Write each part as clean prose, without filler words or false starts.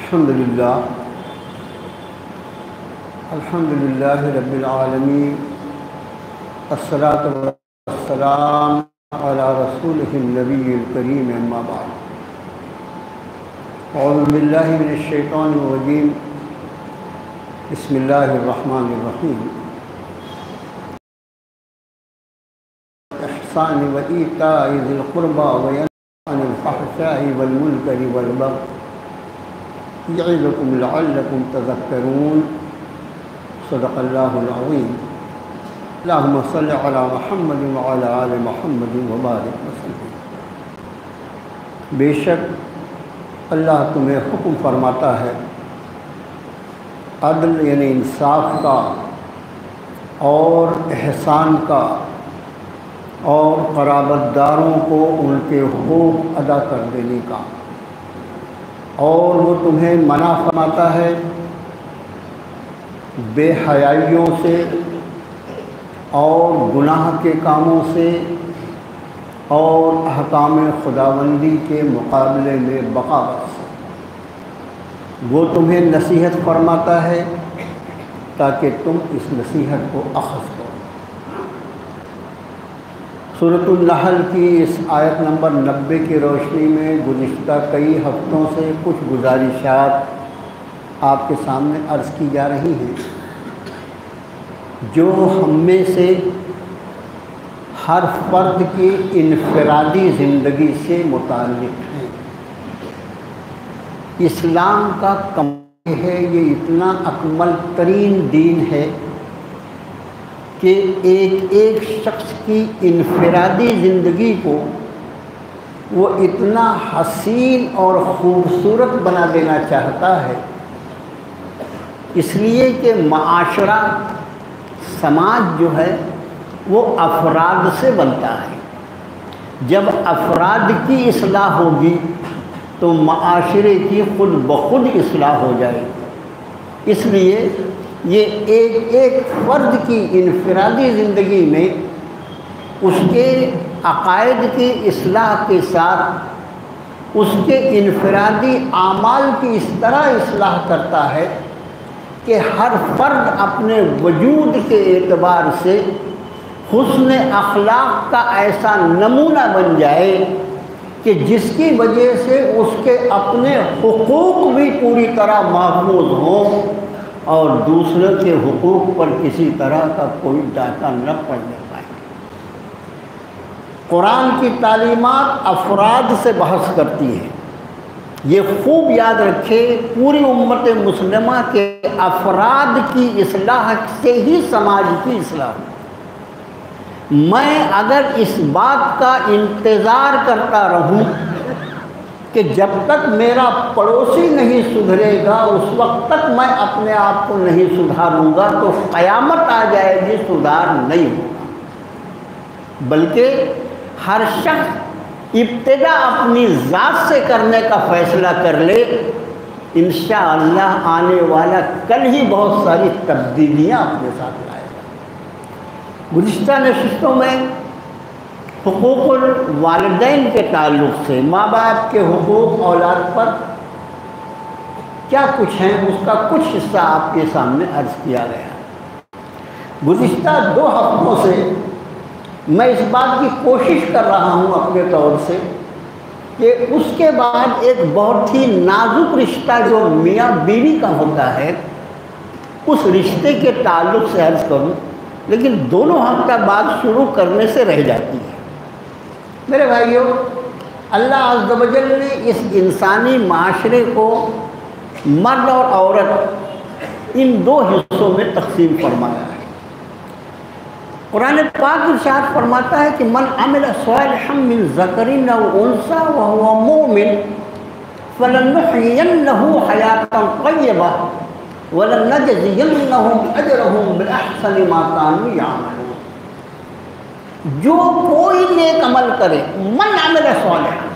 الحمد للہ رب العالمین، الصلاۃ والسلام علی رسولہ النبی الکریم، اما بعد، اعوذ باللہ من الشیطان الرجیم، بسم اللہ الرحمن الرحیم۔ احسان و ایتاء ذی القربى وینہی عن الفحشاء والمنکر والبغی یعظکم لعلکم تذکرون، صدق اللہ العظیم۔ اللہم صل علی محمد وعلی آل محمد وبارک وسلم۔ بے شک اللہ تمہیں حکم فرماتا ہے عدل یعنی انصاف کا اور احسان کا، اور قرابت داروں کو ان کے حقوق ادا کر دینے کا، اور وہ تمہیں منع فرماتا ہے بے حیائیوں سے اور گناہ کے کاموں سے اور احکام خداوندی کے مقابلے میں بغاوت سے۔ وہ تمہیں نصیحت فرماتا ہے تاکہ تم اس نصیحت کو اخذ کرو۔ سورۃ النحل کی اس آیت نمبر 90 کی روشنی میں گزشتہ کئی ہفتوں سے کچھ گزارشات آپ کے سامنے عرض کی جا رہی ہیں، جو ہم میں سے ہر فرد کی انفرادی زندگی سے متعلق ہیں۔ اسلام کا کمال ہے، یہ اتنا اکمل ترین دین ہے کہ ایک ایک شخص کی انفرادی زندگی کو وہ اتنا حسین اور خوبصورت بنا دینا چاہتا ہے، اس لیے کہ معاشرہ، سماج جو ہے وہ افراد سے بنتا ہے۔ جب افراد کی اصلاح ہوگی تو معاشرے کی خود بخود اصلاح ہو جائے گی۔ اس لیے یہ ایک ایک فرد کی انفرادی زندگی میں اس کے عقائد کی اصلاح کے ساتھ اس کے انفرادی اعمال کی اس طرح اصلاح کرتا ہے کہ ہر فرد اپنے وجود کے اعتبار سے حسن اخلاق کا ایسا نمونہ بن جائے کہ جس کی وجہ سے اس کے اپنے حقوق بھی پوری طرح محفوظ ہوں اور دوسرے کے حقوق پر کسی طرح کا کوئی ڈاکہ نہ پڑنے پائے۔ قرآن کی تعلیمات افراد سے بحث کرتی ہے۔ یہ خوب یاد رکھے، پوری امت مسلمہ کے افراد کی اصلاح سے ہی سماج کی اصلاح۔ میں اگر اس بات کا انتظار کرتا رہوں کہ جب تک میرا پڑوسی نہیں سدھرے گا اس وقت تک میں اپنے آپ کو نہیں سدھاروں گا تو قیامت آ جائے گی، سدھار نہیں ہوگا۔ بلکہ ہر شخص ابتدا اپنی ذات سے کرنے کا فیصلہ کر لے، انشاءاللہ آنے والا کل ہی بہت ساری تبدیلیاں اپنے ساتھ لائے گا۔ گزشتہ نشستوں میں حقوق الوالدین کے تعلق سے، ماں باپ کے حقوق اولاد پر کیا کچھ ہیں، اس کا کچھ حصہ آپ کے سامنے عرض کیا گیا۔ گزشتہ 2 ہفتوں سے میں اس بات کی کوشش کر رہا ہوں اپنے طور سے کہ اس کے بعد ایک بہت ہی نازک رشتہ جو میاں بیوی کا ہوتا ہے، اس رشتے کے تعلق سے عرض کروں، لیکن دونوں ہفتہ بعد شروع کرنے سے رہ جاتی ہے۔ میرے بھائیوں، اللہ عز و جل نے اس انسانی معاشرے کو مرد اور عورت ان 2 حصوں میں تقسیم فرمایا ہے۔ قرآن پاک ارشاد فرماتا ہے کہ من عمل صالحا من ذکر او انثى وهو مؤمن فلنحيينه حیاة طیبة ولنجزینهم اجرهم باحسن ما كانوا يعملون۔ جو کوئی نیک عمل کرے، من عمل صالحا،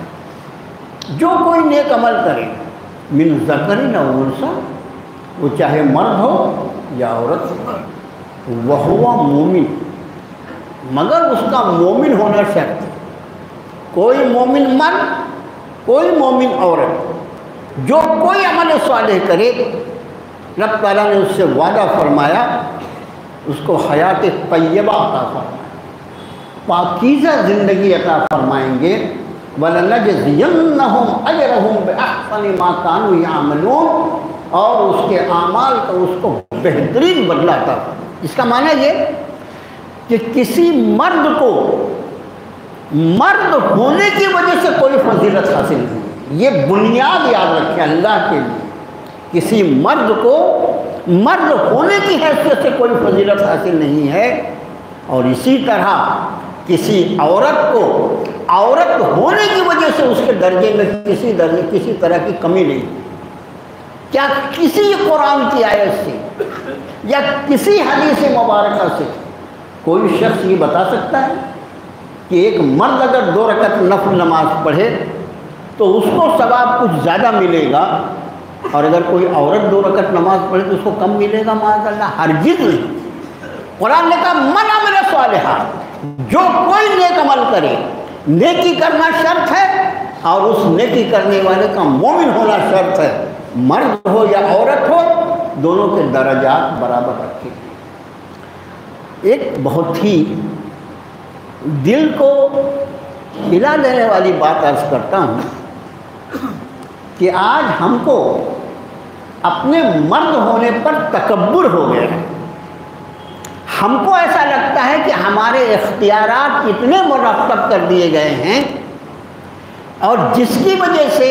جو کوئی نیک عمل کرے، من ذکر او انثى، وہ چاہے مرد ہو یا عورت ہو، وهو مومن، مگر اس کا مومن ہونا شرط ہے۔ کوئی مومن مرد، کوئی مومن عورت، جو کوئی عمل صالح کرے رب تعالیٰ نے اس سے وعدہ فرمایا اس کو حیات طیبہ عطا فرمائے، پاکیزہ زندگی عطا فرمائیں گے، وَلَنَجْزِيَنَّهُمْ أَجْرَهُمْ بِأَحْسَنِ مَا كَانُوا يَعْمَلُونَ، اور اس کے اعمال کا اس کو بہترین بدلہ عطا فرمائے۔ اس کا معنی یہ کہ کسی مرد کو مرد ہونے کی وجہ سے کوئی فضیلت حاصل نہیں، یہ بنیاد یاد رکھیں اللہ کے لیے، کسی مرد کو مرد ہونے کی حیثیت سے کوئی فضیلت حاصل نہیں ہے، اور اسی طرح کسی عورت کو عورت ہونے کی وجہ سے اس کے درجے میں کسی طرح کی کمی نہیں۔ کیا کسی قرآن کی آیت سے یا کسی حدیث مبارکہ سے کوئی شخص یہ بتا سکتا ہے کہ ایک مرد اگر 2 رکعت نفل نماز پڑھے تو اس کو ثواب کچھ زیادہ ملے گا، اور اگر کوئی عورت 2 رکعت نماز پڑھے تو اس کو کم ملے گا؟ معاذ اللہ، ہرگز نہیں۔ قرآن نے کہا من عمل صالحا، جو کوئی نیک عمل کرے، نیکی کرنا شرط ہے اور اس نیکی کرنے والے کا مومن ہونا شرط ہے، مرد ہو یا عورت ہو دونوں کے درجات برابر رکھے۔ ایک بہت ہی دل کو ہلا دینے والی بات عرض کرتا ہوں کہ آج ہم کو اپنے مرد ہونے پر تکبر ہو گیا ہے۔ ہم کو ایسا لگتا ہے کہ ہمارے اختیارات اتنے مرتب کر دیے گئے ہیں، اور جس کی وجہ سے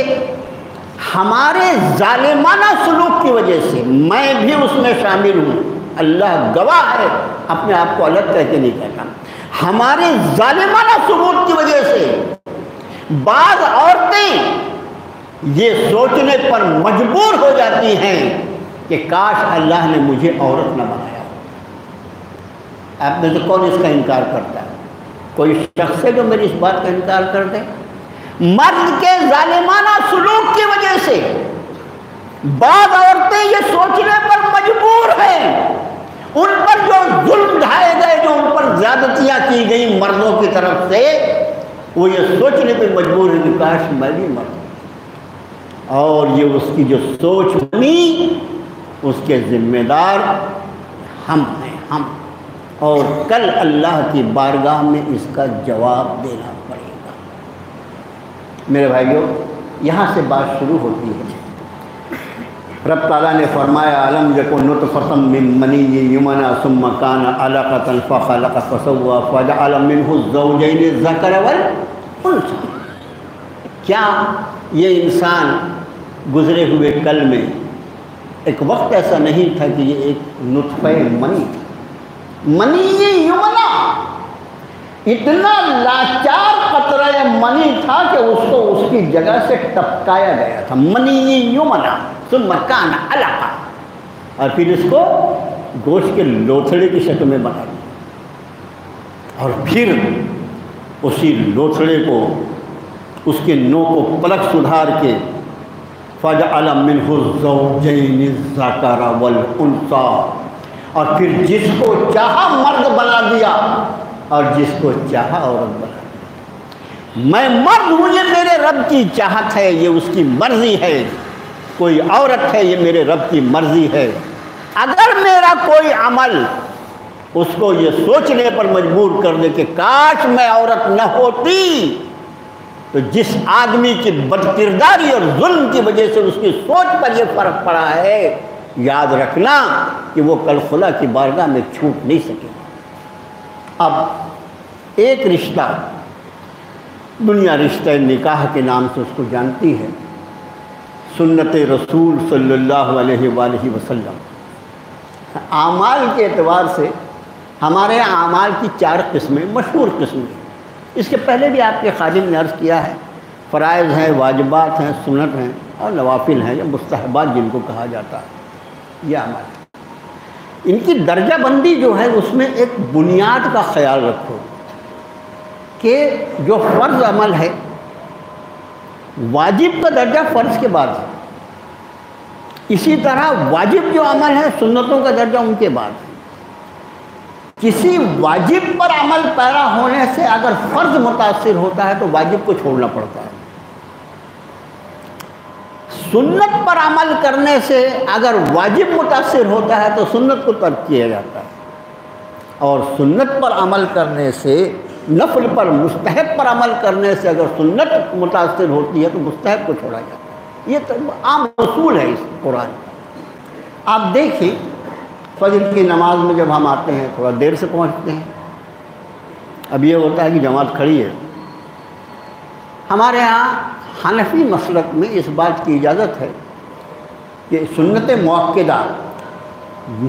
ہمارے ظالمانہ سلوک کی وجہ سے، میں بھی اس میں شامل ہوں، اللہ گواہ ہے، اپنے آپ کو الگ کہہ کے نہیں کہتا، ہمارے ظالمانہ سلوک کی وجہ سے بعض عورتیں یہ سوچنے پر مجبور ہو جاتی ہیں کہ کاش اللہ نے مجھے عورت نہ بنایا۔ آپ میں سے کون اس کا انکار کرتا ہے؟ کوئی شخص ہے جو میری اس بات کا انکار کر دے؟ مرد کے ظالمانہ سلوک کی وجہ سے بعض عورتیں یہ سوچنے پر مجبور ہیں، ان پر جو ظلم ڈھائے گئے، جو ان پر زیادتیاں کی گئیں مردوں کی طرف سے، وہ یہ سوچنے پر مجبور ہے کہ کاش میں بھی مرد، اور یہ اس کی جو سوچ بنی اس کے ذمہ دار ہم ہیں، ہم، اور کل اللہ کی بارگاہ میں اس کا جواب دینا پڑے گا۔ میرے بھائیوں، یہاں سے بات شروع ہوتی ہے۔ رب تعالیٰ نے فرمایا الم یکن نطفۃ من منی یمنی ثم کان علقۃ فخلق فسوى فجعل منه الزوجین الذکر والانثى۔ کیا یہ انسان گزرے ہوئے کل میں ایک وقت ایسا نہیں تھا کہ یہ ایک نطفہ منی تھا، منی یمنا، اتنا لاچار قطرہ منی تھا کہ اس کو اس کی جگہ سے ٹپکایا گیا تھا، منی یمنا ثم کان علقہ، اور پھر اس کو گوشت کے لوتھڑے کی شکل میں بنا دیا، اور پھر اسی لوتھڑے کو، اس کے نو کو پلک سدھار کے فجعل منہ الزوجین الذکر والانثى، اور پھر جس کو چاہا مرد بنا دیا اور جس کو چاہا عورت بنا دیا۔ میں مرد ہوں، یہ میرے رب کی چاہت ہے، یہ اس کی مرضی ہے، کوئی عورت ہے، یہ میرے رب کی مرضی ہے۔ اگر میرا کوئی عمل اس کو یہ سوچنے پر مجبور کر دے کہ کاش میں عورت نہ ہوتی، تو جس آدمی کی بد کرداری اور ظلم کی وجہ سے اس کی سوچ پر یہ فرق پڑا ہے، یاد رکھنا کہ وہ کل خدا کی بارگاہ میں چھوٹ نہیں سکے۔ اب ایک رشتہ، دنیا رشتہ نکاح کے نام سے اس کو جانتی ہے، سنت رسول صلی اللہ علیہ وآلہ وسلم۔ اعمال کے اعتبار سے ہمارے یہاں اعمال کی 4 قسمیں، مشہور قسمیں، اس کے پہلے بھی آپ کے خادم نے عرض کیا ہے، فرائض ہیں، واجبات ہیں، سنت ہیں، اور نوافل ہیں یا مستحبات جن کو کہا جاتا ہے، یہ اعمال۔ ان کی درجہ بندی جو ہے اس میں ایک بنیاد کا خیال رکھو کہ جو فرض عمل ہے، واجب کا درجہ فرض کے بعد ہے، اسی طرح واجب جو عمل ہے سنتوں کا درجہ ان کے بعد ہے۔ کسی واجب پر عمل پیرا ہونے سے اگر فرض متاثر ہوتا ہے تو واجب کو چھوڑنا پڑتا ہے۔ سنت پر عمل کرنے سے اگر واجب متاثر ہوتا ہے تو سنت کو ترک کیا جاتا ہے، اور سنت پر عمل کرنے سے، نفل پر، مستحب پر عمل کرنے سے اگر سنت متاثر ہوتی ہے تو مستحب کو چھوڑا جاتا ہے۔ یہ تو عام اصول ہے اس قرآن کا۔ آپ دیکھیں فجر کی نماز میں جب ہم آتے ہیں تھوڑا دیر سے پہنچتے ہیں، اب یہ ہوتا ہے کہ جماعت کھڑی ہے۔ ہمارے ہاں حنفی مسلک میں اس بات کی اجازت ہے کہ سنت مؤکدہ،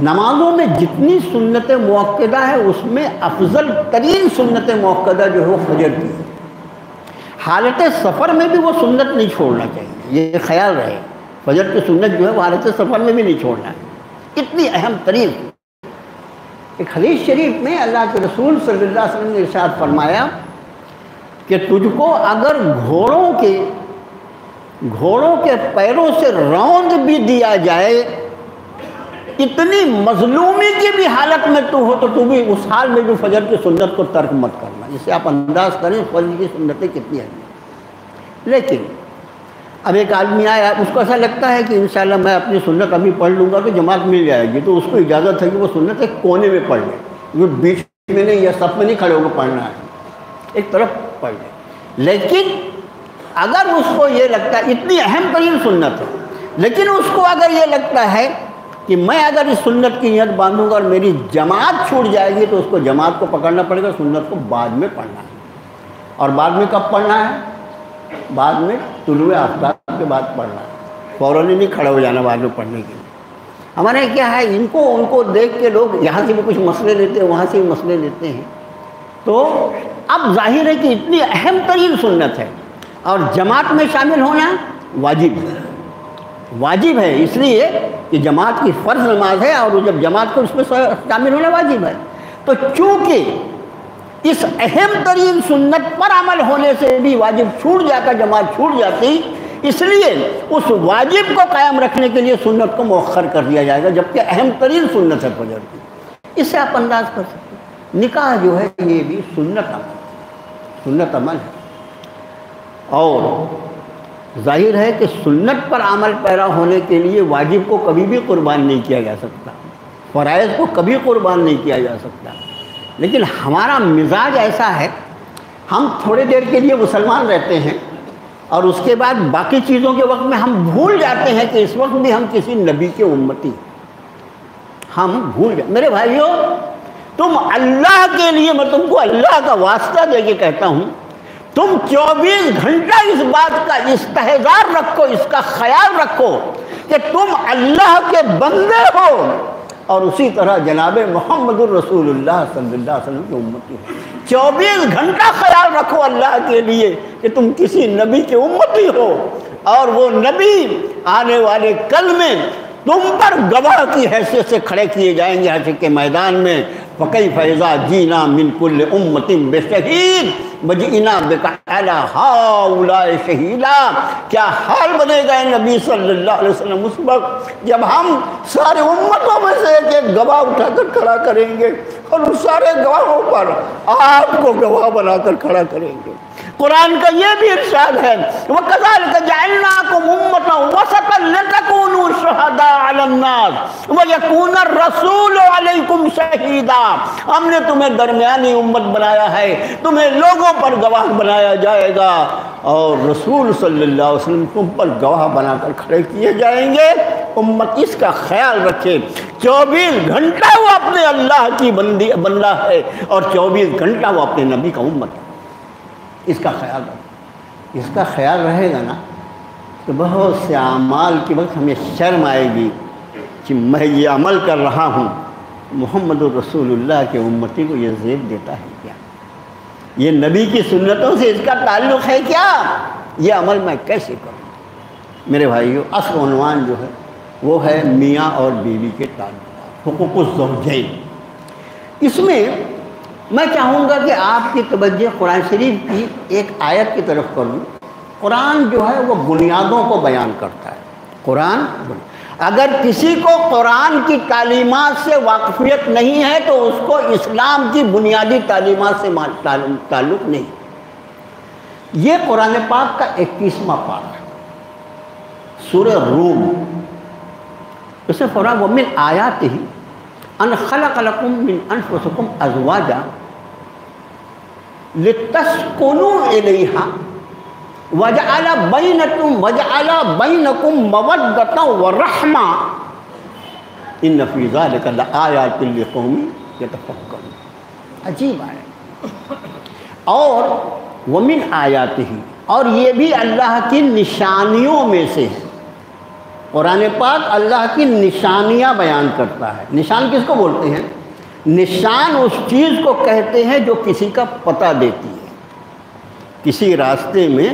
نمازوں میں جتنی سنت مؤکدہ ہے اس میں افضل ترین سنت مؤکدہ جو ہے وہ فجر کی ہے۔ حالت سفر میں بھی وہ سنت نہیں چھوڑنا چاہیے، یہ خیال رہے، فجر کی سنت جو ہے وہ حالت سفر میں بھی نہیں چھوڑنا ہے، اتنی اہم ترین۔ ایک حدیث شریف میں اللہ کے رسول صلی اللہ علیہ وسلم نے ارشاد فرمایا کہ تجھ کو اگر گھوڑوں کے پیروں سے روند بھی دیا جائے، اتنی مظلومی کی بھی حالت میں تو ہو، تو بھی اس حال میں جو فجر کی سنت کو ترک مت کرنا۔ جسے آپ انداز کریں فجر کی سنتیں کتنی ہیں۔ لیکن اب ایک آدمی آیا، اس کو ایسا لگتا ہے کہ انشاءاللہ میں اپنی سنت ابھی پڑھ لوں گا تو جماعت مل جائے گی، تو اس کو اجازت ہے کہ وہ سنت ایک کونے میں پڑھ لے، وہ بیچ میں نہیں یا صف میں نہیں کھڑے ہو کے پڑھنا ہے، ایک طرف پڑھ لے۔ لیکن اگر اس کو یہ لگتا ہے، اتنی اہم ترین سنت ہے، لیکن اس کو اگر یہ لگتا ہے کہ میں اگر اس سنت کی نیت باندھوں گا اور میری جماعت چھوٹ جائے گی، تو اس کو جماعت کو پکڑنا پڑے گا، سنت کو بعد میں پڑھنا ہے۔ اور بعد میں کب پڑھنا ہے؟ بعد میں طلوع آفتاب کے بعد پڑھنا ہے، فوراً ہی نہیں کھڑا ہو جانا بعد میں پڑھنے کے لیے۔ ہمارے کیا ہے، ان کو دیکھ کے لوگ یہاں سے بھی کچھ مسئلے لیتے ہیں، وہاں سے بھی مسئلے لیتے ہیں۔ تو اب ظاہر ہے کہ اتنی اہم ترین سنت ہے اور جماعت میں شامل ہونا واجب ہے، اس لیے کہ جماعت کی فرض نماز ہے، اور جب جماعت کو اس میں شامل ہونا واجب ہے۔ تو چونکہ اس اہم ترین سنت پر عمل ہونے سے بھی واجب چھوٹ جاتا، جماعت چھوٹ جاتی، اس لیے اس واجب کو قائم رکھنے کے لیے سنت کو مؤخر کر دیا جائے گا، جبکہ اہم ترین سنت ہے فجر کی۔ اس سے آپ انداز کر سکتے ہیں نکاح جو ہے یہ بھی سنت عمل ہے، اور ظاہر ہے کہ سنت پر عمل پیرا ہونے کے لیے واجب کو کبھی بھی قربان نہیں کیا جا سکتا، فرائض کو کبھی قربان نہیں کیا جا سکتا۔ لیکن ہمارا مزاج ایسا ہے، ہم تھوڑی دیر کے لیے مسلمان رہتے ہیں اور اس کے بعد باقی چیزوں کے وقت میں ہم بھول جاتے ہیں کہ اس وقت بھی ہم کسی نبی کے امتی، ہم بھول جاتے۔ میرے بھائیوں، تم اللہ کے لیے، میں تم کو اللہ کا واسطہ دے کے کہتا ہوں، تم 24 گھنٹہ اس بات کا استحضار رکھو، اس کا خیال رکھو کہ تم اللہ کے بندے ہو، اور اسی طرح جناب محمد الرسول اللہ صلی اللہ علیہ وسلم کی امتی ہو۔ 24 گھنٹہ خیال رکھو اللہ کے لیے کہ تم کسی نبی کے امتی ہو، اور وہ نبی آنے والے کل میں تم پر گواہ کی حیثیت سے کھڑے کیے جائیں گے حشر کے میدان میں۔ فَكَيْفَ إِذَا جِئْنَا مِنْ كُلِّ أُمَّةٍ بِشَهِيدٍ وَجِئْنَا بِكَ عَلَىٰ هَٰؤُلَاءِ شَهِيدًا۔ کیا حال بنے گا نبی صلی اللہ علیہ وسلم اس وقت جب ہم سارے امتوں میں سے ایک گواہ اٹھا کر کھڑا کریں گے، اور ان سارے گواہوں پر آپ کو گواہ بنا کر کھڑا کریں گے۔ قرآن کا یہ بھی ارشاد ہے، وَكَذَلِكَ جَعَلْنَاكُمْ أُمَّةً وَسَطًا لِتَكُونُوا شُهَدَاءَ عَلَى النَّاسِ وَيَكُونَ الرَّسُولُ عَلَيْكُمْ شَهِيدًا۔ ہم نے تمہیں درمیانی امت بنایا ہے، تمہیں لوگوں پر گواہ بنایا جائے گا، اور رسول صلی اللہ علیہ وسلم تم پر گواہ بنا کر کھڑے کیے جائیں گے۔ امت اس کا خیال رکھے، 24 گھنٹہ وہ اپنے اللہ کی بندہ ہے، اور 24 گھنٹہ وہ اپنے نبی کا امت ہے۔ اس کا خیال رکھے، اس کا خیال رہے گا نا تو بہت سے اعمال کے وقت ہمیں شرم آئے گی کہ میں یہ عمل کر رہا ہوں، محمد الرسول اللہ کے امتی کو یہ زیب دیتا ہے کیا؟ یہ نبی کی سنتوں سے اس کا تعلق ہے کیا؟ یہ عمل میں کیسے کروں؟ میرے بھائیو، اصل عنوان جو ہے وہ ہے میاں اور بیوی کے تعلقات، حقوق الزوجین۔ اس میں میں چاہوں گا کہ آپ کی توجہ قرآن شریف کی ایک آیت کی طرف کروں۔ قرآن جو ہے وہ بنیادوں کو بیان کرتا ہے۔ قرآن، اگر کسی کو قرآن کی تعلیمات سے واقفیت نہیں ہے تو اس کو اسلام کی بنیادی تعلیمات سے تعلق نہیں۔ یہ قرآن پاک کا 21واں پارہ ہے۔ سورہ روم، اسے فرمایا وَمِنْ آیَاتِهِ أَنْ خَلَقَ لَكُم مِّنْ أَنفُسِكُمْ أَزْوَاجًا لِتَسْكُنُوا إِلَيْهَا وَجَعَلَ بَيْنَكُم مَّوَدَّةً وَرَحْمَةً إِنَّ فِي ذَلِكَ لَآيَاتٍ لِقَوْمٍ يَتَفَكَّرُونَ۔ عجیب ہے۔ اور وَمِنْ آیَاتِهِ، اور یہ بھی اللہ کی نشانیوں میں سے ہے۔ قرآن پاک اللہ کی نشانیاں بیان کرتا ہے۔ نشان کس کو بولتے ہیں؟ نشان اس چیز کو کہتے ہیں جو کسی کا پتہ دیتی ہے۔ کسی راستے میں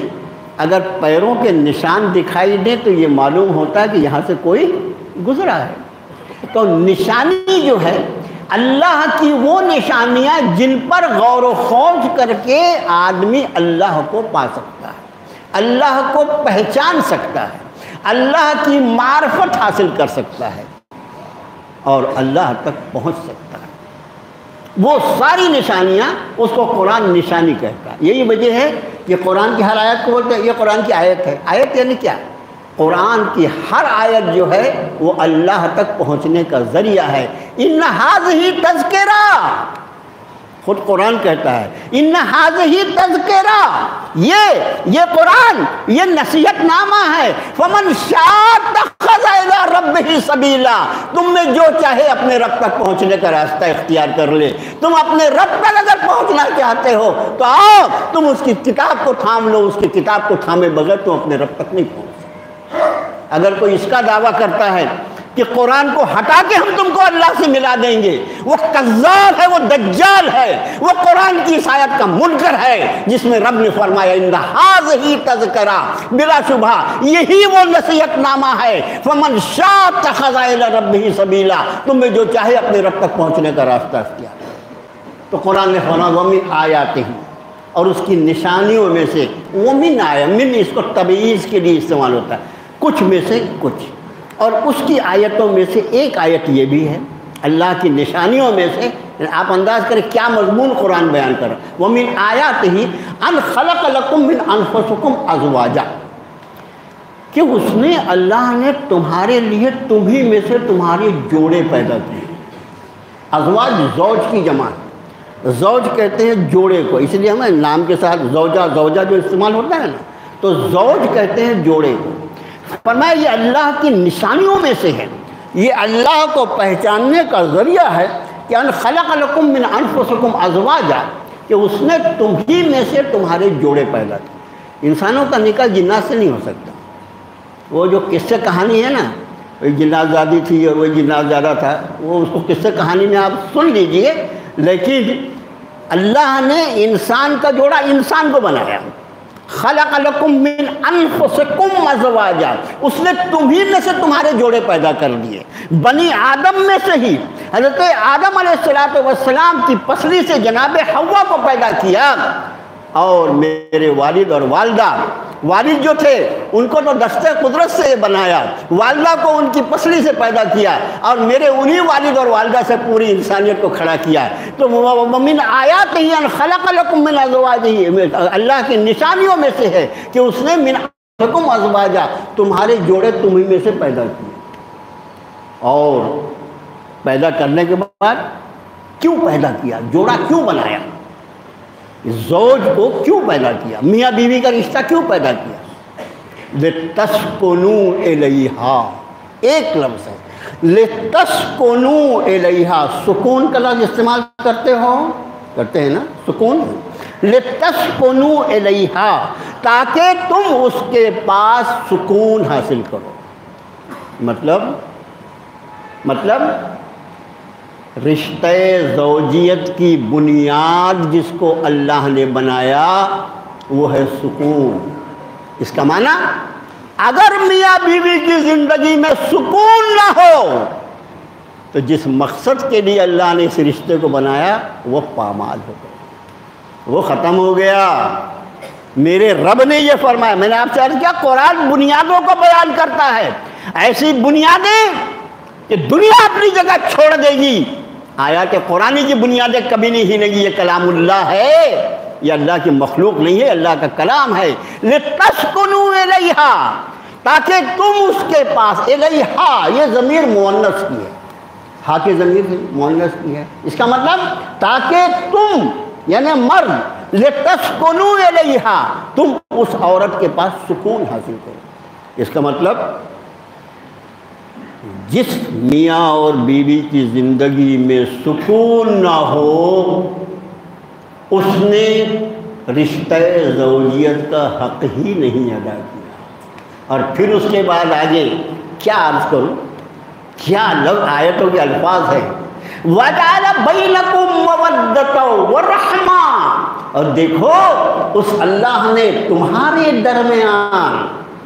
اگر پیروں کے نشان دکھائی دیں تو یہ معلوم ہوتا ہے کہ یہاں سے کوئی گزرا ہے۔ تو نشانی جو ہے اللہ کی وہ نشانیاں جن پر غور و خوض کر کے آدمی اللہ کو پا سکتا ہے، اللہ کو پہچان سکتا ہے، اللہ کی معرفت حاصل کر سکتا ہے اور اللہ تک پہنچ سکتا ہے۔ وہ ساری نشانیاں اس کو قرآن نشانی کہتا ہے۔ یہی وجہ ہے کہ قرآن کی ہر آیت کو بولتے ہیں یہ قرآن کی آیت ہے۔ آیت یعنی کیا؟ قرآن کی ہر آیت جو ہے وہ اللہ تک پہنچنے کا ذریعہ ہے۔ ان ھذہ تذکرہ، خود قرآن کہتا ہے ان ھذہ تذکرہ، یہ قرآن یہ نصیحت نامہ ہے۔ فمن شاء اتخذ الی ربہ سبیلا، تم میں جو چاہے اپنے رب تک پہنچنے کا راستہ اختیار کر لے۔ تم اپنے رب تک اگر پہنچنا چاہتے ہو تو آؤ، تم اس کی کتاب کو تھام لو، اس کی کتاب کو تھامے بغیر تم اپنے رب تک نہیں پہنچ۔ اگر کوئی اس کا دعویٰ کرتا ہے کہ قرآن کو ہٹا کے ہم تم کو اللہ سے ملا دیں گے، وہ کذاب ہے، وہ دجال ہے، وہ قرآن کی اس آیت کا منکر ہے جس میں رب نے فرمایا ان ھذہ تذکرہ، بلا شبہ یہی وہ نصیحت نامہ ہے۔ فمن شاء اتخذ الی ربہ سبیلا، تم میں جو چاہے اپنے رب تک پہنچنے کا راستہ اختیار کرے۔ تو قرآن نے فرمایا وَمِنْ آیاتہ، اور اس کی نشانیوں میں سے وَمِنْ آیہ، من اس کو تبعیض کے لیے استعمال ہوتا ہے، کچھ میں سے کچھ، اور اس کی آیتوں میں سے ایک آیت یہ بھی ہے اللہ کی نشانیوں میں سے۔ آپ انداز کریں کیا مضمون قرآن بیان کر رہا ہے۔ وَمِنْ آیَاتِهِ أَنْ خَلَقَ لَكُم مِّنْ أَنفُسِكُمْ أَزْوَاجًا، کہ اس نے اللہ نے تمہارے لیے تمہیں میں سے تمہارے جوڑے پیدا کیے۔ ازواج زوج کی جمع، زوج کہتے ہیں جوڑے کو، اس لیے ہمیں نام کے ساتھ زوجہ جو استعمال ہوتا ہے نا، تو زوج کہتے ہیں جوڑے کو۔ فرمایا یہ اللہ کی نشانیوں میں سے ہے، یہ اللہ کو پہچاننے کا ذریعہ ہے کہ ان خلق لکم من انفسکم ازواجا، کہ اس نے تمہیں میں سے تمہارے جوڑے پیدا کیے۔ انسانوں کا نکاح جنات سے نہیں ہو سکتا۔ وہ جو قصے کہانی ہے نا، ایک جنات زادی تھی اور وہ جنات زیادہ تھا، وہ اس کو قصے کہانی میں آپ سن لیجئے، لیکن اللہ نے انسان کا جوڑا انسان کو بنایا۔ خلق لکم من انفسکم ازواجا، اس نے تمہیں میں سے تمہارے جوڑے پیدا کر دیے۔ بنی آدم میں سے ہی حضرت آدم علیہ السلام کی پسلی سے جناب حوا کو پیدا کیا، اور میرے والد اور والدہ، والد جو تھے ان کو تو دستے قدرت سے بنایا، والدہ کو ان کی پسلی سے پیدا کیا، اور میرے انہی والد اور والدہ سے پوری انسانیت کو کھڑا کیا۔ تو من آیاتہ ان خلق لکم من ازواجہ، اللہ کی نشانیوں میں سے ہے کہ اس نے من انفسکم ازواجا، تمہارے جوڑے تمہیں میں سے پیدا کیے۔ اور پیدا کرنے کے بعد کیوں پیدا کیا، جوڑا کیوں بنایا، زوج کو کیوں پیدا کیا، میاں بیوی کا رشتہ کیوں پیدا کیا؟ لِتَسْكُنُوا إِلَيْهَا، ایک لفظ ہے لِتَسْكُنُوا إِلَيْهَا، سکون کا لفظ استعمال کرتے ہیں نا، سکون، لِتَسْكُنُوا إِلَيْهَا، تاکہ تم اس کے پاس سکون حاصل کرو۔ مطلب رشتہ زوجیت کی بنیاد جس کو اللہ نے بنایا وہ ہے سکون۔ اس کا معنی اگر میاں بیوی کی زندگی میں سکون نہ ہو تو جس مقصد کے لیے اللہ نے اس رشتے کو بنایا وہ پامال ہو گیا، وہ ختم ہو گیا۔ میرے رب نے یہ فرمایا، میں نے آپ سے عرض کیا قرآن بنیادوں کو بیان کرتا ہے، ایسی بنیادیں کہ دنیا اپنی جگہ چھوڑ دے گی۔ آیات قرآنی کی بنیادیں کبھی نہیں ہلیں گی، یہ کلام اللہ ہے، یہ اللہ کی مخلوق نہیں ہے، اللہ کا کلام ہے۔ لِتَسْكُنُوا إِلَيْهَا، تاکہ تم اس کے پاس، الیہا یہ ضمیر مؤنث کی ہے، ہا کی ضمیر مؤنث کی ہے، اس کا مطلب تاکہ تم یعنی مرد، لتسکنوا الیہا تم اس عورت کے پاس سکون حاصل کرو۔ اس کا مطلب جس میاں اور بیوی کی زندگی میں سکون نہ ہو اس نے رشتہ زوجیت کا حق ہی نہیں ادا کیا۔ اور پھر اس کے بعد آگے کیا عرض کروں، کیا آیتوں کے الفاظ ہیں، وَجَعَلَ بَيْنَكُمْ مَوَدَّةً وَرَحْمَةً، اور دیکھو اس اللہ نے تمہارے درمیان،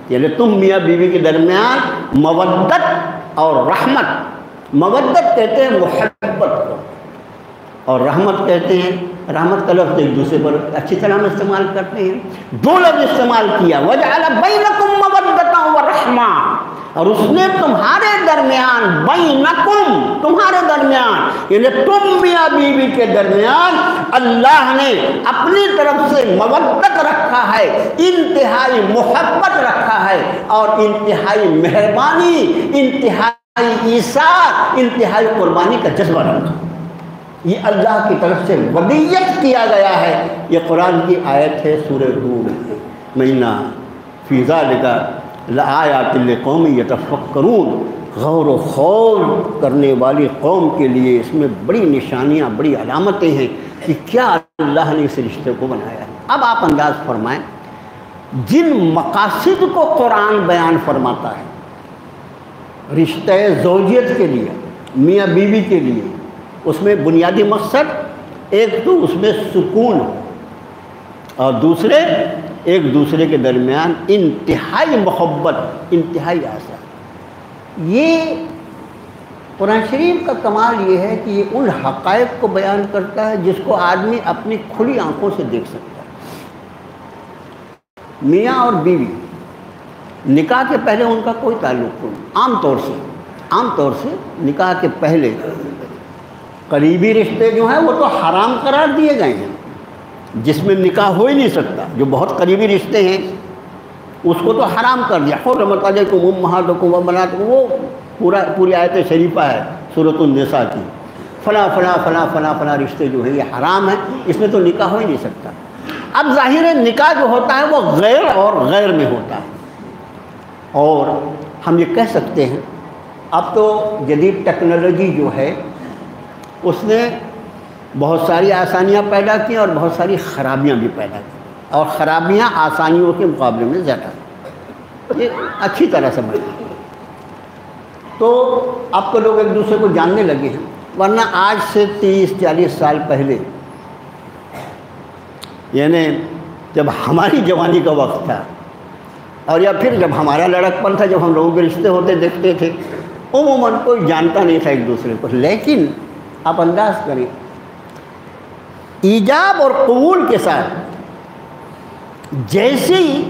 یعنی تم میاں بیوی کے درمیان مودت اور رحمت، مودت کہتے ہیں محبت کو، اور رحمت کہتے ہیں، رحمت کا لفظ ایک دوسرے پر اچھی طرح میں استعمال کرتے ہیں، دو لفظ استعمال کیا، وَجَعَلَ بَيْنَكُمْ مَوَدَّةً وَرَحْمَةً، اور اس نے تمہارے درمیان، بینکم تمہارے درمیان یعنی تم میاں بیوی کے درمیان اللہ نے اپنی طرف سے مودت رکھا ہے، انتہائی محبت رکھا ہے، اور انتہائی مہربانی، انتہائی ایثار، انتہائی قربانی کا جذبہ رکھا۔ یہ اللہ کی طرف سے ودیت کیا گیا ہے۔ یہ قرآن کی آیت ہے سورہ ہود مہینہ، فی ذالک لآیات لقوم یتفکرون، غور و خوض کرنے والی قوم کے لیے اس میں بڑی نشانیاں، بڑی علامتیں ہیں کہ کیا اللہ نے اس رشتے کو بنایا ہے۔ اب آپ انداز فرمائیں، جن مقاصد کو قرآن بیان فرماتا ہے رشتہ زوجیت کے لیے، میاں بیوی کے لیے، اس میں بنیادی مقصد ایک تو اس میں سکون اور دوسرے ایک دوسرے کے درمیان انتہائی محبت، انتہائی آسان۔ یہ قرآن شریف کا کمال یہ ہے کہ یہ ان حقائق کو بیان کرتا ہے جس کو آدمی اپنی کھلی آنکھوں سے دیکھ سکتا ہے۔ میاں اور بیوی نکاح کے پہلے ان کا کوئی تعلق نہیں، عام طور سے نکاح کے پہلے قریبی رشتے جو ہیں وہ تو حرام قرار دیے گئے ہیں، جس میں نکاح ہو ہی نہیں سکتا، جو بہت قریبی رشتے ہیں اس کو تو حرام کر دیا، حرمت علیکم امہاتکم وبناتکم، وہ پوری آیت شریفہ ہے سورۃ النساء کی، فلاں فلاں فلاں فلاں فلاں رشتے جو ہیں یہ حرام ہیں، اس میں تو نکاح ہو ہی نہیں سکتا۔ اب ظاہر ہے نکاح جو ہوتا ہے وہ غیر اور غیر میں ہوتا ہے، اور ہم یہ کہہ سکتے ہیں اب تو جدید ٹیکنالوجی جو ہے اس نے بہت ساری آسانیاں پیدا کی اور بہت ساری خرابیاں بھی پیدا کی، اور خرابیاں آسانیوں کے مقابلے میں زیادہ ہیں، یہ اچھی طرح سمجھ لیں۔ تو اب تو لوگ ایک دوسرے کو جاننے لگے ہیں، ورنہ آج سے 30-40 سال پہلے، یعنی جب ہماری جوانی کا وقت تھا اور یا پھر جب ہمارا لڑکپن تھا، جب ہم لوگوں کے رشتے ہوتے دیکھتے تھے، عموماً کوئی جانتا نہیں تھا ایک دوسرے کو، لیکن آپ انداز کریں ایجاب اور قبول کے ساتھ جیسے ہی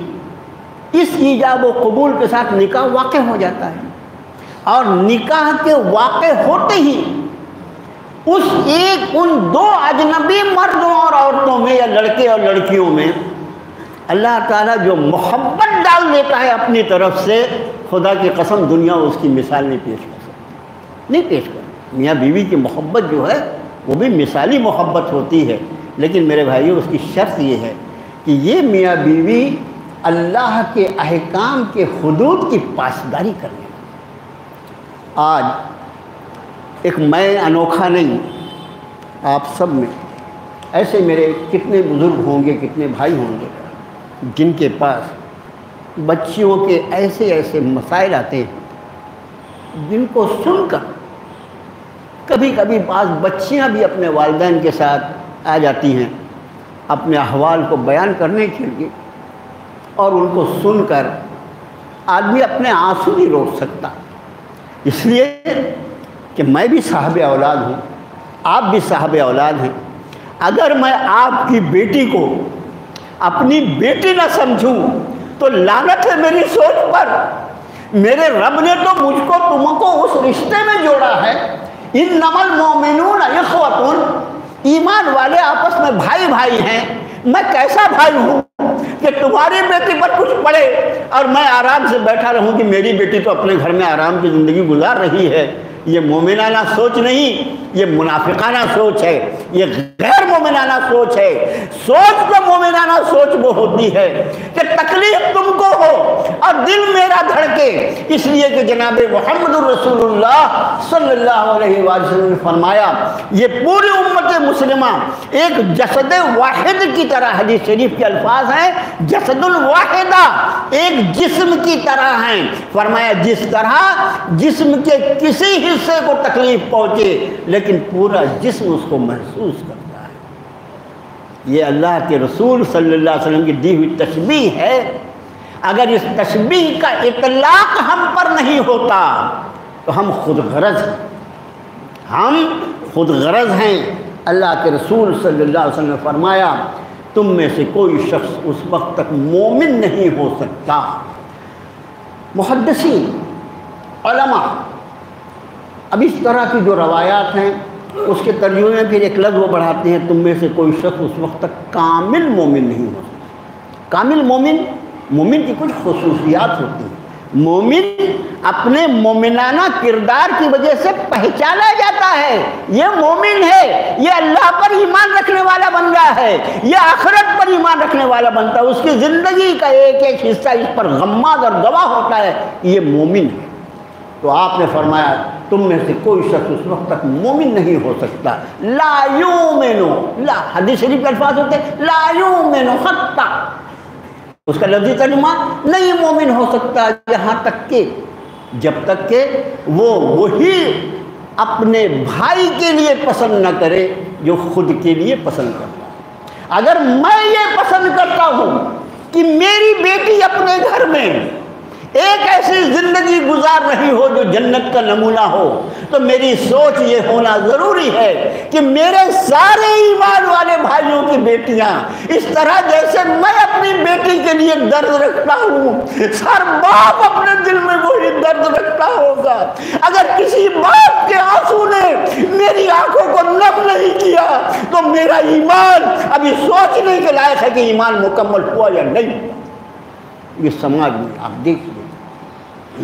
اس ایجاب و قبول کے ساتھ نکاح واقع ہو جاتا ہے، اور نکاح کے واقع ہوتے ہی ان دو اجنبی مردوں اور عورتوں میں یا لڑکے اور لڑکیوں میں اللہ تعالیٰ جو محبت ڈال دیتا ہے اپنی طرف سے، خدا کی قسم دنیا اس کی مثال نہیں پیش کر سکتی، نہیں پیش کر۔ میاں بیوی کی محبت جو ہے وہ بھی مثالی محبت ہوتی ہے، لیکن میرے بھائیو اس کی شرط یہ ہے کہ یہ میاں بیوی اللہ کے احکام کے حدود کی پاسداری کرنے۔ آج ایک میں انوکھا نہیں، آپ سب میں ایسے میرے کتنے بزرگ ہوں گے، کتنے بھائی ہوں گے جن کے پاس بچیوں کے ایسے ایسے مسائل آتے ہیں جن کو سن کر کبھی کبھی بعض بچیاں بھی اپنے والدین کے ساتھ آ جاتی ہیں اپنے احوال کو بیان کرنے کے لیے، اور ان کو سن کر آدمی اپنے آنسو نہیں روک سکتا، اس لیے کہ میں بھی صاحب اولاد ہوں، آپ بھی صاحب اولاد ہیں۔ اگر میں آپ کی بیٹی کو اپنی بیٹی نہ سمجھوں تو لعنت ہے میری سوچ پر۔ میرے رب نے تو مجھ کو تم کو اس رشتے میں جوڑا ہے، انما المؤمنون اخوۃ، ایمان والے آپس میں بھائی بھائی ہیں۔ میں کیسا بھائی ہوں کہ تمہاری بیٹی پر کچھ پڑے اور میں آرام سے بیٹھا رہوں کہ میری بیٹی تو اپنے گھر میں آرام کی زندگی گزار رہی ہے، یہ مومنانہ سوچ نہیں، یہ منافقانہ سوچ ہے، یہ غیر مومنانہ سوچ ہے۔ سوچ تو مومنانہ سوچ وہ ہوتی ہے کہ تکلیف تم کو ہو اور دل میرا دھڑکے، اس لیے کہ جناب محمد الرسول اللہ صلی اللہ علیہ وآلہ وسلم نے فرمایا یہ پوری امت مسلمہ ایک جسد واحد کی طرح، حدیث شریف کے الفاظ ہیں جسد الواحدہ، ایک جسم کی طرح ہیں۔ فرمایا جس طرح جسم کے کسی حصے کو تکلیف پہنچے لیکن پورا جسم اس کو محسوس کرتا ہے۔ یہ اللہ کے رسول صلی اللہ علیہ وسلم کی دی ہوئی تشبیہ ہے۔ اگر اس تشبیہ کا اطلاق ہم پر نہیں ہوتا تو ہم خود غرض ہیں، ہم خود غرض ہیں۔ اللہ کے رسول صلی اللہ علیہ وسلم نے فرمایا تم میں سے کوئی شخص اس وقت تک مومن نہیں ہو سکتا۔ محدثین علماء اب اس طرح کی جو روایات ہیں اس کے ترجمے میں پھر ایک لفظ وہ بڑھاتے ہیں تم میں سے کوئی شخص اس وقت تک کامل مومن نہیں ہو سکتا۔ کامل مومن، مومن کی کچھ خصوصیات ہوتی ہیں۔ مومن اپنے مومنانہ کردار کی وجہ سے پہچانا جاتا ہے، یہ مومن ہے، یہ اللہ پر ایمان رکھنے والا بندہ ہے، یہ آخرت پر ایمان رکھنے والا بنتا ہے، اس کی زندگی کا ایک ایک حصہ اس پر غماز اور گواہ ہوتا ہے، یہ مومن ہے۔ تو آپ نے فرمایا تم میں سے کوئی شخص اس وقت تک مومن نہیں ہو سکتا۔ لا یؤمنو، لا حدیث شریف کے الفاظ ہوتے ہیں لا یؤمنو حتی، اس کا لفظی ترجمہ نہیں مومن ہو سکتا یہاں تک کہ جب تک کہ وہ وہی اپنے بھائی کے لیے پسند نہ کرے جو خود کے لیے پسند کرتا ہے۔ اگر میں یہ پسند کرتا ہوں کہ میری بیٹی اپنے گھر میں ایک ایسی زندگی گزار رہی ہو جو جنت کا نمونہ ہو، تو میری سوچ یہ ہونا ضروری ہے کہ میرے سارے ایمان والے بھائیوں کی بیٹیاں اس طرح جیسے میں اپنی بیٹی کے لیے درد رکھتا ہوں، ہر باپ اپنے دل میں وہی درد رکھتا ہوگا۔ اگر کسی باپ کے آنسو نے میری آنکھوں کو نم نہیں کیا تو میرا ایمان ابھی سوچنے کے لائق ہے کہ ایمان مکمل ہوا یا نہیں۔ یہ سماج میں آپ دیکھیے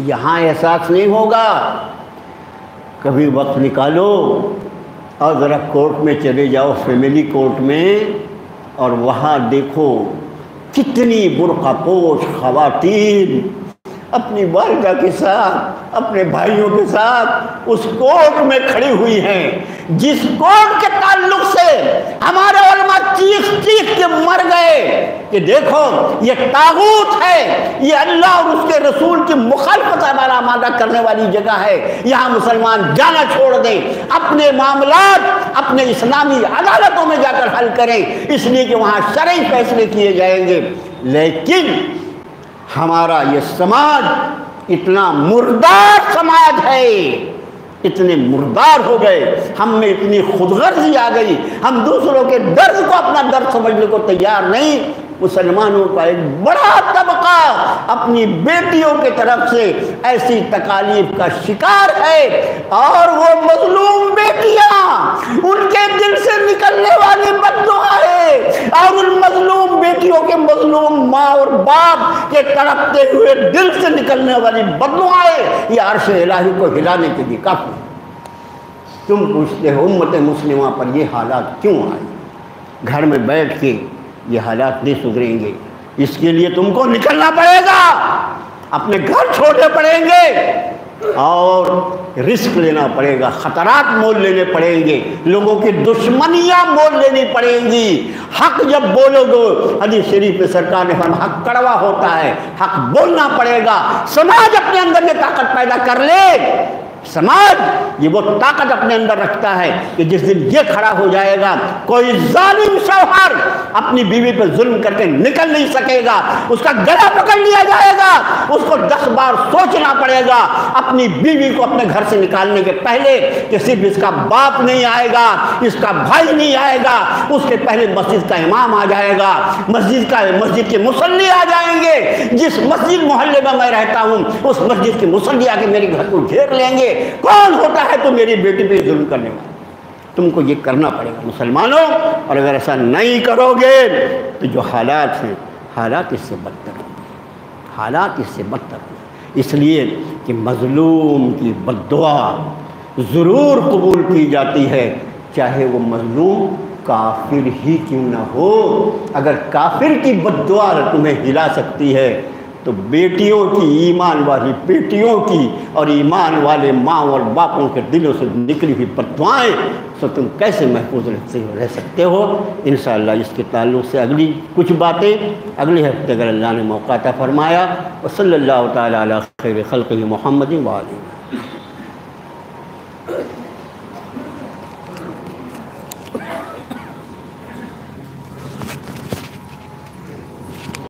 یہاں احساس نہیں ہوگا، کبھی وقت نکالو اور ذرا کورٹ میں چلے جاؤ، فیملی کورٹ میں، اور وہاں دیکھو کتنی برقع پوش خواتین اپنی والدہ کے ساتھ اپنے بھائیوں کے ساتھ اس کورٹ میں کھڑی ہوئی ہیں، جس کورٹ کے تعلق سے ہمارے علماء چیخ چیخ کے مر گئے کہ دیکھو یہ طاغوت ہے، یہ اللہ اور اس کے رسول کی مخالفت آمادہ کرنے والی جگہ ہے، یہاں مسلمان جانا چھوڑ دیں، اپنے معاملات اپنے اسلامی عدالتوں میں جا کر حل کریں، اس لیے کہ وہاں شرعی فیصلے کیے جائیں گے۔ لیکن ہمارا یہ سماج اتنا مردار سماج ہے، اتنے مردار ہو گئے، ہم میں اتنی خود غرضی آ گئی، ہم دوسروں کے درد کو اپنا درد سمجھنے کو تیار نہیں۔ مسلمانوں کا ایک بڑا طبقہ اپنی بیٹیوں کے طرف سے ایسی تکالیف کا شکار ہے، اور وہ مظلوم بیٹیاں ان کے دل سے نکلنے والی بددعائیں اور ان مظلوم بیٹیوں کے مظلوم ماں اور باپ کے تڑپتے ہوئے دل سے نکلنے والی بددعائیں یہ عرش الہی کو ہلانے کے لیے کافی۔ تم پوچھتے ہو امت مسلمہ پر یہ حالات کیوں آئے؟ گھر میں بیٹھ کے یہ حالات نہیں سدھریں گے، اس کے لیے تم کو نکلنا پڑے گا، اپنے گھر چھوڑنے پڑیں گے اور رسک لینا پڑے گا، خطرات مول لینے پڑیں گے، لوگوں کی دشمنیاں مول لینی پڑیں گی۔ حق جب بولو گے، حدیث شریف میں سرکار نے فرمایا حق کڑوا ہوتا ہے، حق بولنا پڑے گا۔ سماج اپنے اندر یہ طاقت پیدا کر لے، سماج یہ وہ طاقت اپنے اندر رکھتا ہے کہ جس دن یہ کھڑا ہو جائے گا کوئی ظالم شوہر اپنی بیوی پہ ظلم کر کے نکل نہیں سکے گا، اس کا گلا پکڑ لیا جائے گا، اس کو 10 بار سوچنا پڑے گا اپنی بیوی کو اپنے گھر سے نکالنے کے پہلے کہ صرف اس کا باپ نہیں آئے گا، اس کا بھائی نہیں آئے گا، اس کے پہلے مسجد کا امام آ جائے گا، مسجد کے مصلی آ جائیں گے، جس مسجد محلے میں میں رہتا ہوں اس مسجد کے مصلی آ کے میرے گھر کو گھیر لیں گے، کون ہوتا ہے تو میری بیٹی پہ ظلم کرنے والا۔ تم کو یہ کرنا پڑے گا مسلمانوں، اور اگر ایسا نہیں کرو گے تو جو حالات ہیں حالات اس سے بدتر ہوں گے، حالات اس سے بدتر ہوں گے، اس لیے کہ مظلوم کی بد دعا ضرور قبول کی جاتی ہے، چاہے وہ مظلوم کافر ہی کیوں نہ ہو۔ اگر کافر کی بد دعا تمہیں ہلا سکتی ہے تو بیٹیوں کی، ایمان والی بیٹیوں کی اور ایمان والے ماں اور باپوں کے دلوں سے نکلی ہوئی بد دعائیں تو تم کیسے محفوظ رہ سکتے ہو؟ انشاءاللہ اس کے تعلق سے اگلی کچھ باتیں اگلے ہفتے اگر اللہ نے موقع عطا فرمایا۔ وصلی اللہ تعالیٰ علی خیر خلقہ محمد وآلہ۔